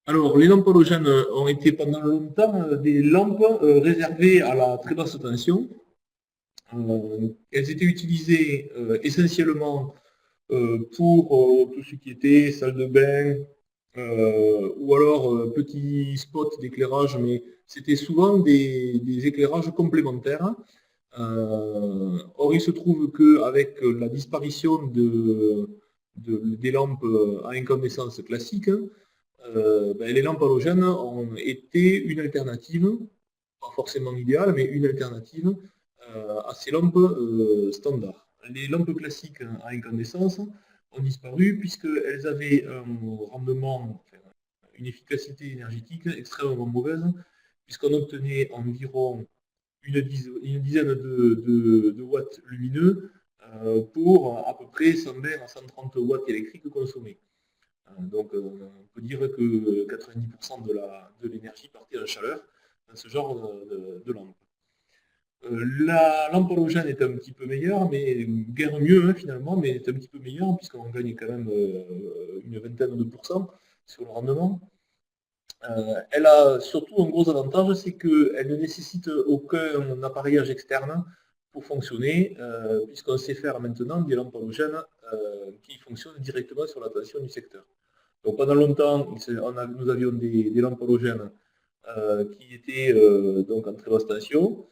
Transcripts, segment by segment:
Alors, les lampes halogènes ont été pendant longtemps des lampes réservées à la très basse tension. Elles étaient utilisées essentiellement pour tout ce qui était salle de bain, ou alors petits spots d'éclairage, mais c'était souvent des éclairages complémentaires. Or, il se trouve qu'avec la disparition des lampes à incandescence classiques, les lampes halogènes ont été une alternative, pas forcément idéale, mais une alternative à ces lampes standards. Les lampes classiques à incandescence ont disparu puisqu'elles avaient un rendement, enfin, une efficacité énergétique extrêmement mauvaise, puisqu'on obtenait environ une dizaine de watts lumineux pour à peu près 120 à 130 watts électriques consommés. Donc on peut dire que 90% de l'énergie partait en chaleur dans ce genre de lampe. La lampe halogène est un petit peu meilleure, mais guère mieux finalement, mais est un petit peu meilleure puisqu'on gagne quand même une vingtaine de pourcents sur le rendement. Elle a surtout un gros avantage, c'est qu'elle ne nécessite aucun appareillage externe pour fonctionner, puisqu'on sait faire maintenant des lampes halogènes qui fonctionnent directement sur la tension du secteur. Donc pendant longtemps, nous avions des lampes halogènes qui étaient donc en très basse tension.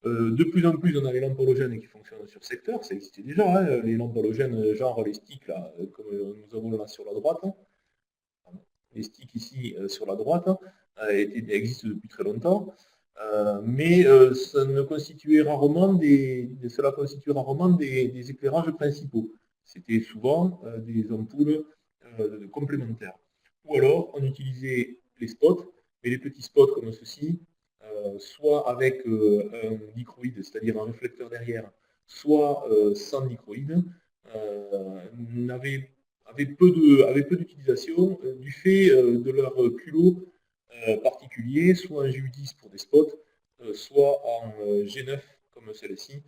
De plus en plus, on a les lampes halogènes qui fonctionnent sur secteur, ça existait déjà, hein, les lampes halogènes genre les sticks, là, comme nous avons là sur la droite. Les sticks ici sur la droite existent depuis très longtemps, mais cela constituait rarement des éclairages principaux. C'était souvent des ampoules complémentaires. Ou alors, on utilisait les spots, mais les petits spots comme ceci, soit avec un dichroïde, c'est-à-dire un réflecteur derrière, soit sans dichroïde, avaient peu d'utilisation du fait de leur culot particulier, soit en GU10 pour des spots, soit en G9 comme celle-ci,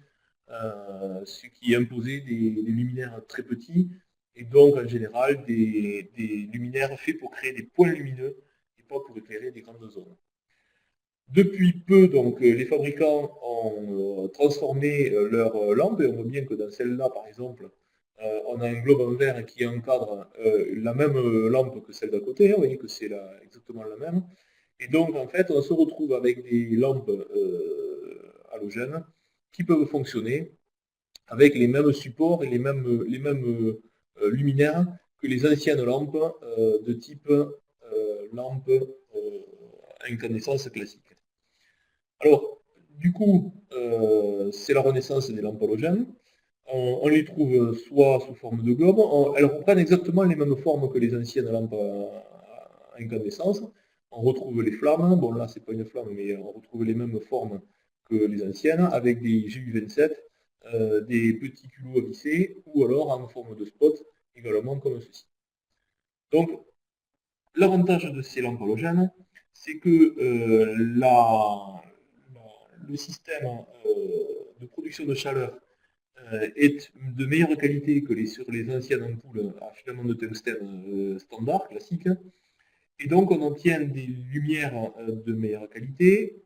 ce qui imposait des luminaires très petits et donc en général des luminaires faits pour créer des points lumineux et pas pour éclairer des grandes zones. Depuis peu, donc, les fabricants ont transformé leurs lampes, et on voit bien que dans celle-là, par exemple, on a un globe en verre qui encadre la même lampe que celle d'à côté, vous voyez que c'est exactement la même. Et donc, en fait, on se retrouve avec des lampes halogènes qui peuvent fonctionner avec les mêmes supports et les mêmes luminaires que les anciennes lampes de type lampe incandescence classique. Alors, du coup, c'est la renaissance des lampes halogènes. On les trouve soit sous forme de globe, elles reprennent exactement les mêmes formes que les anciennes lampes à incandescence. On retrouve les flammes, bon là c'est pas une flamme, mais on retrouve les mêmes formes que les anciennes, avec des GU27, des petits culots à visser, ou alors en forme de spot, également comme ceci. Donc, l'avantage de ces lampes halogènes, c'est que le système de production de chaleur est de meilleure qualité que sur les anciennes ampoules à filament de tungstène standard, classique. Et donc on obtient des lumières de meilleure qualité.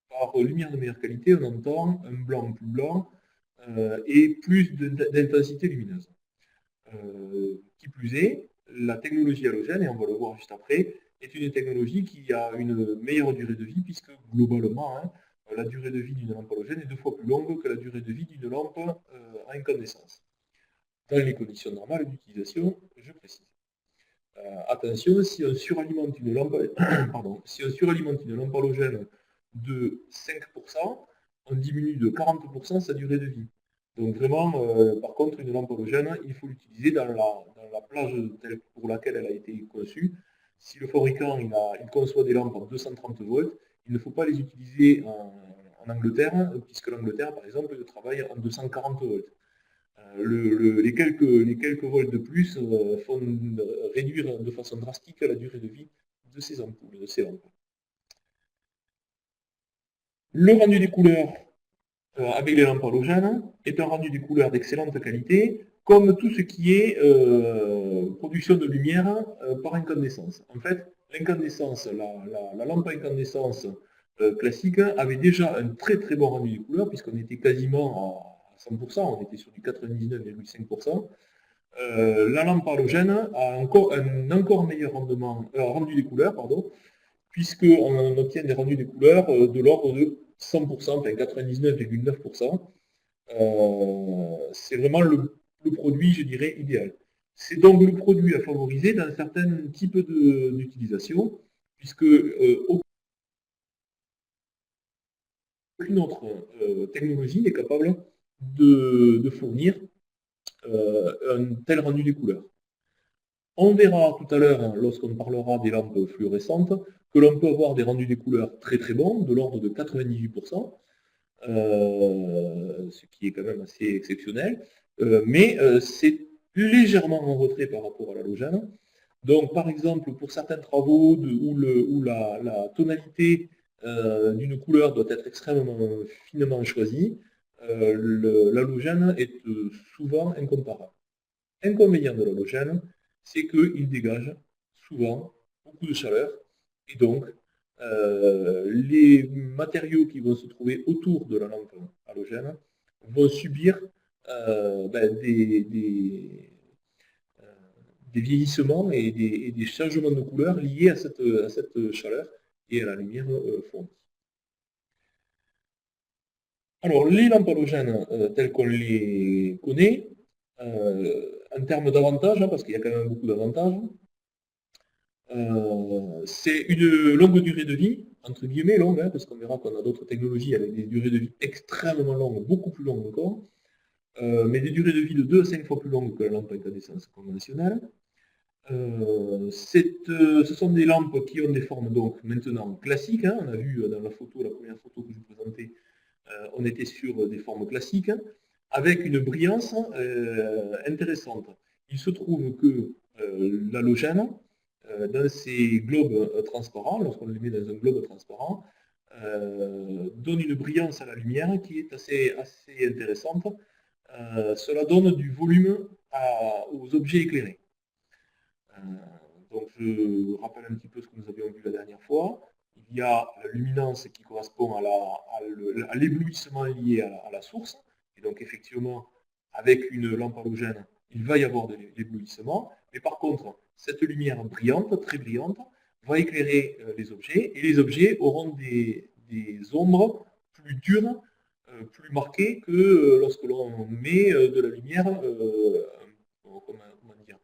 Par lumière de meilleure qualité, on entend un blanc plus blanc et plus d'intensité lumineuse. Qui plus est, la technologie halogène, et on va le voir juste après, est une technologie qui a une meilleure durée de vie, puisque globalement, hein, la durée de vie d'une lampe halogène est 2 fois plus longue que la durée de vie d'une lampe à incandescence. Dans les conditions normales d'utilisation, je précise. Attention, si on suralimente une lampe, si on suralimente une lampe halogène de 5%, on diminue de 40% sa durée de vie. Donc vraiment, par contre, une lampe halogène, il faut l'utiliser dans la plage telle pour laquelle elle a été conçue. Si le fabricant il conçoit des lampes en 230 volts, il ne faut pas les utiliser en Angleterre, puisque l'Angleterre, par exemple, travaille en 240 volts. Les quelques volts de plus font réduire de façon drastique la durée de vie de ces ampoules, de ces lampes. Le rendu des couleurs avec les lampes halogènes est un rendu des couleurs d'excellente qualité, comme tout ce qui est production de lumière par incandescence. En fait, l'incandescence, la lampe à incandescence classique avait déjà un très très bon rendu des couleurs, puisqu'on était quasiment à 100%, on était sur du 99,5%. La lampe halogène a encore un encore meilleur rendu des couleurs, pardon, puisqu'on obtient des rendus des couleurs de l'ordre de 100%, enfin 99,9%. C'est vraiment le produit, je dirais, idéal. C'est donc le produit à favoriser dans certains types d'utilisation, puisque aucune autre technologie n'est capable de fournir un tel rendu des couleurs. On verra tout à l'heure, hein, lorsqu'on parlera des lampes fluorescentes, que l'on peut avoir des rendus des couleurs très très bons, de l'ordre de 98%, ce qui est quand même assez exceptionnel, mais c'est légèrement en retrait par rapport à l'halogène. Donc par exemple, pour certains travaux où la tonalité d'une couleur doit être extrêmement finement choisie, l'halogène est souvent incomparable. Inconvénient de l'halogène, c'est qu'il dégage souvent beaucoup de chaleur, et donc les matériaux qui vont se trouver autour de la lampe halogène vont subir euh, des vieillissements et des changements de couleur liés à cette chaleur et à la lumière fournie. Alors, les lampes halogènes telles qu'on les connaît, en termes d'avantages, hein, parce qu'il y a quand même beaucoup d'avantages, c'est une longue durée de vie, entre guillemets longue, hein, parce qu'on verra qu'on a d'autres technologies avec des durées de vie extrêmement longues, beaucoup plus longues encore, mais des durées de vie de 2 à 5 fois plus longues que la lampe à incandescence conventionnelle. Ce sont des lampes qui ont des formes donc maintenant classiques, hein. On a vu dans la photo, la première photo que je vous présentais, on était sur des formes classiques, hein, avec une brillance intéressante. Il se trouve que l'halogène, dans ces globes transparents, lorsqu'on les met dans un globe transparent, donne une brillance à la lumière qui est assez intéressante. Cela donne du volume aux objets éclairés. Donc je rappelle un petit peu ce que nous avions vu la dernière fois. Il y a la luminance qui correspond à l'éblouissement lié à la source. Et donc effectivement, avec une lampe halogène, il va y avoir de l'éblouissement. Mais par contre, cette lumière brillante, très brillante, va éclairer les objets. Et les objets auront des ombres plus dures, plus marquées que lorsque l'on met de la lumière comment dire,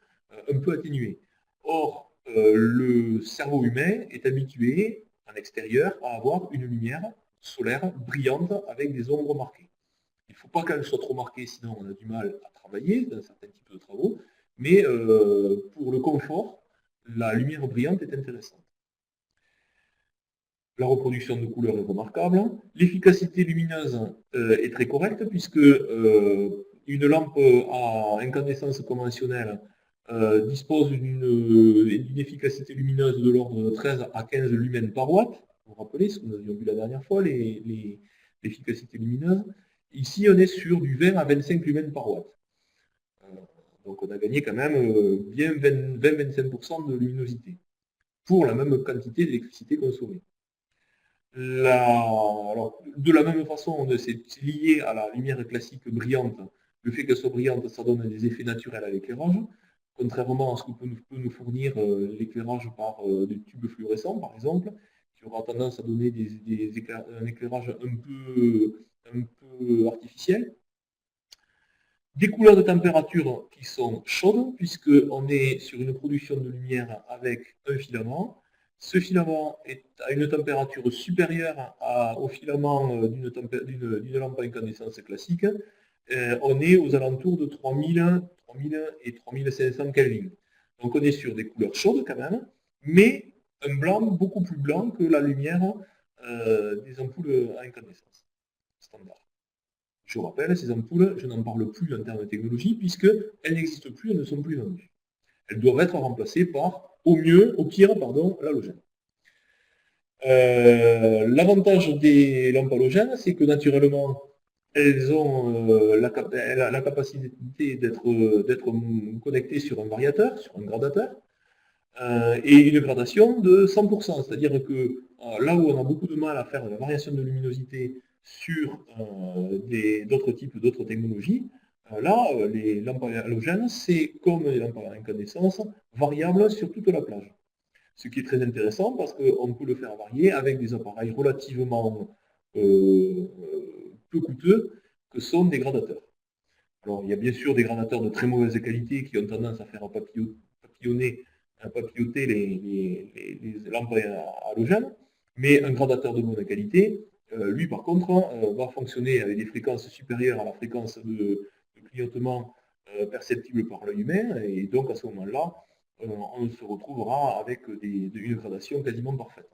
un peu atténuée. Or, le cerveau humain est habitué, en extérieur, à avoir une lumière solaire brillante avec des ombres marquées. Il ne faut pas qu'elle soit trop marquée, sinon on a du mal à travailler dans certains types de travaux, mais pour le confort, la lumière brillante est intéressante. La reproduction de couleurs est remarquable. L'efficacité lumineuse est très correcte, puisque une lampe à incandescence conventionnelle dispose d'une efficacité lumineuse de l'ordre de 13 à 15 lumens par watt. Vous vous rappelez ce que nous avions vu la dernière fois, l'efficacité lumineuse. Ici, on est sur du 20 à 25 lumens par watt. Donc on a gagné quand même bien 20-25% de luminosité pour la même quantité d'électricité consommée. Alors, de la même façon, c'est lié à la lumière classique brillante. Le fait qu'elle soit brillante, ça donne des effets naturels à l'éclairage, contrairement à ce que peut nous fournir l'éclairage par des tubes fluorescents, par exemple, qui aura tendance à donner un éclairage un peu artificiel. Des couleurs de température qui sont chaudes, puisqu'on est sur une production de lumière avec un filament. Ce filament est à une température supérieure au filament d'une lampe à incandescence classique. On est aux alentours de 3000 et 3500 Kelvin. Donc on est sur des couleurs chaudes quand même, mais un blanc beaucoup plus blanc que la lumière des ampoules à incandescence standard. Je rappelle, ces ampoules, je n'en parle plus en termes de technologie, puisqu'elles n'existent plus, elles ne sont plus vendues. Elles doivent être remplacées par, au pire, l'halogène. L'avantage des lampes halogènes, c'est que naturellement, elles ont la capacité d'être connectées sur un variateur, sur un gradateur. et une gradation de 100%, c'est-à-dire que là où on a beaucoup de mal à faire de la variation de luminosité sur d'autres types, d'autres technologies, là, les lampes halogènes, c'est comme les lampes à incandescence, variables sur toute la plage. Ce qui est très intéressant parce qu'on peut le faire varier avec des appareils relativement peu coûteux que sont des gradateurs. Alors, il y a bien sûr des gradateurs de très mauvaise qualité qui ont tendance à faire papilloter les lampes halogènes, mais un gradateur de bonne qualité, lui par contre, va fonctionner avec des fréquences supérieures à la fréquence de clignotement perceptible par l'œil humain, et donc à ce moment-là, on se retrouvera avec une gradation quasiment parfaite.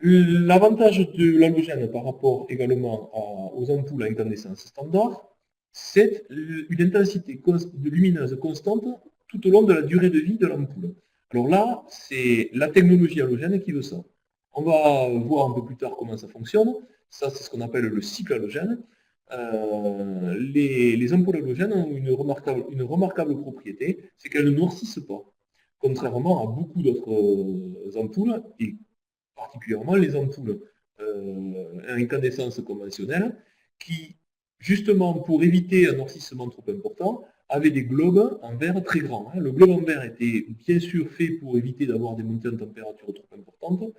L'avantage de l'halogène par rapport également aux ampoules à incandescence standard, c'est une intensité de lumineuse constante tout au long de la durée de vie de l'ampoule. Alors là, c'est la technologie halogène qui veut ça. On va voir un peu plus tard comment ça fonctionne. Ça, c'est ce qu'on appelle le cycle halogène. Les ampoules halogènes ont une remarquable propriété, c'est qu'elles ne noircissent pas. Contrairement à beaucoup d'autres ampoules, et particulièrement les ampoules à incandescence conventionnelle, qui, justement pour éviter un noircissement trop important, avaient des globes en verre très grands. Le globe en verre était bien sûr fait pour éviter d'avoir des montées en température trop importantes,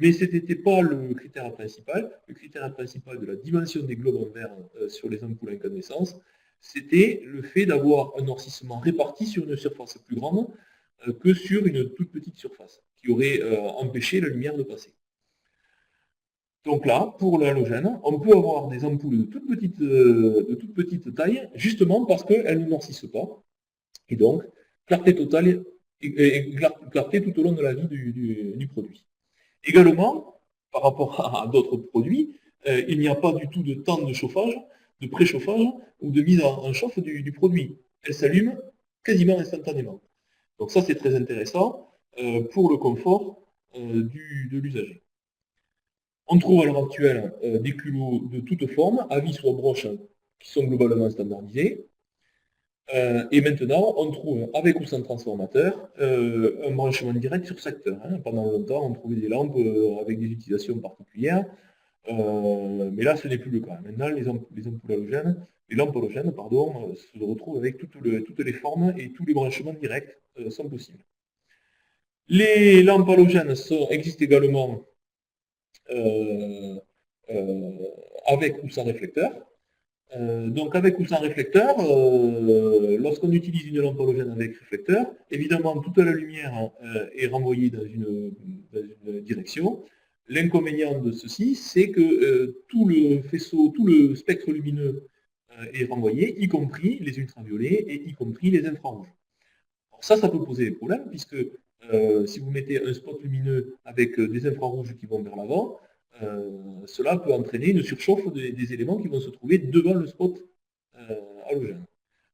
mais ce n'était pas le critère principal. Le critère principal de la dimension des globes en verre sur les ampoules à incandescence, c'était le fait d'avoir un noircissement réparti sur une surface plus grande que sur une toute petite surface, qui aurait empêché la lumière de passer. Donc là, pour l'halogène, on peut avoir des ampoules de toute petite taille, justement parce qu'elles ne noircissent pas. Et donc, clarté totale et clarté tout au long de la vie du produit. Également, par rapport à d'autres produits, il n'y a pas du tout de temps de chauffage, de préchauffage ou de mise en chauffe du produit. Elle s'allume quasiment instantanément. Donc ça, c'est très intéressant pour le confort de l'usager. On trouve à l'heure actuelle des culots de toutes formes, à vis ou à broche, qui sont globalement standardisés. Et maintenant, on trouve, avec ou sans transformateur, un branchement direct sur secteur. Pendant longtemps, on trouvait des lampes avec des utilisations particulières, mais là, ce n'est plus le cas. Maintenant, les lampes halogènes, se retrouvent avec toutes les formes et tous les branchements directs sont possibles. Les lampes halogènes existent également avec ou sans réflecteur. Donc avec ou sans réflecteur, lorsqu'on utilise une lampe halogène avec réflecteur, évidemment toute la lumière est renvoyée dans une direction. L'inconvénient de ceci, c'est que tout le faisceau, tout le spectre lumineux est renvoyé, y compris les ultraviolets et y compris les infrarouges. Alors ça peut poser des problèmes, puisque si vous mettez un spot lumineux avec des infrarouges qui vont vers l'avant, cela peut entraîner une surchauffe des éléments qui vont se trouver devant le spot halogène.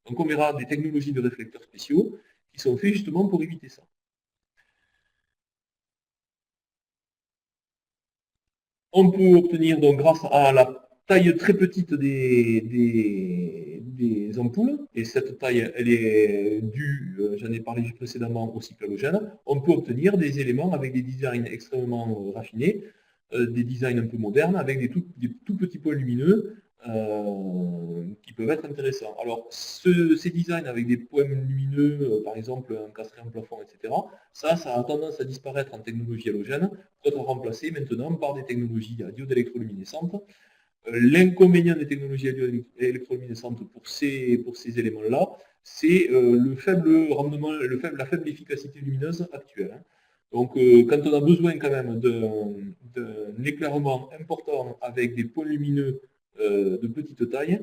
Donc on verra des technologies de réflecteurs spéciaux qui sont faits justement pour éviter ça. On peut obtenir donc grâce à la taille très petite des ampoules, et cette taille elle est due, j'en ai parlé précédemment, au cycle halogène, on peut obtenir des éléments avec des designs extrêmement raffinés, des designs un peu modernes, avec des tout petits points lumineux qui peuvent être intéressants. Alors, ces designs avec des points lumineux, par exemple encastrés en plafond, etc., ça a tendance à disparaître en technologie halogène pour être remplacé maintenant par des technologies à diode électroluminescente. L'inconvénient des technologies à diode électroluminescente pour ces éléments-là, c'est le faible rendement, la faible efficacité lumineuse actuelle. Donc, quand on a besoin quand même d'un éclairement important avec des points lumineux de petite taille,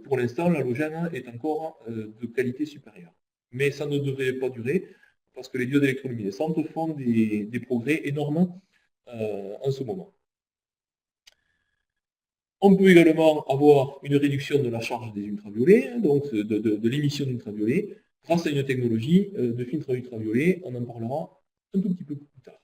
pour l'instant, l'halogène est encore de qualité supérieure. Mais ça ne devrait pas durer, parce que les diodes électroluminescentes font des progrès énormes en ce moment. On peut également avoir une réduction de la charge des ultraviolets, donc de l'émission d'ultraviolets, grâce à une technologie de filtre ultraviolet. On en parlera un tout petit peu plus tard.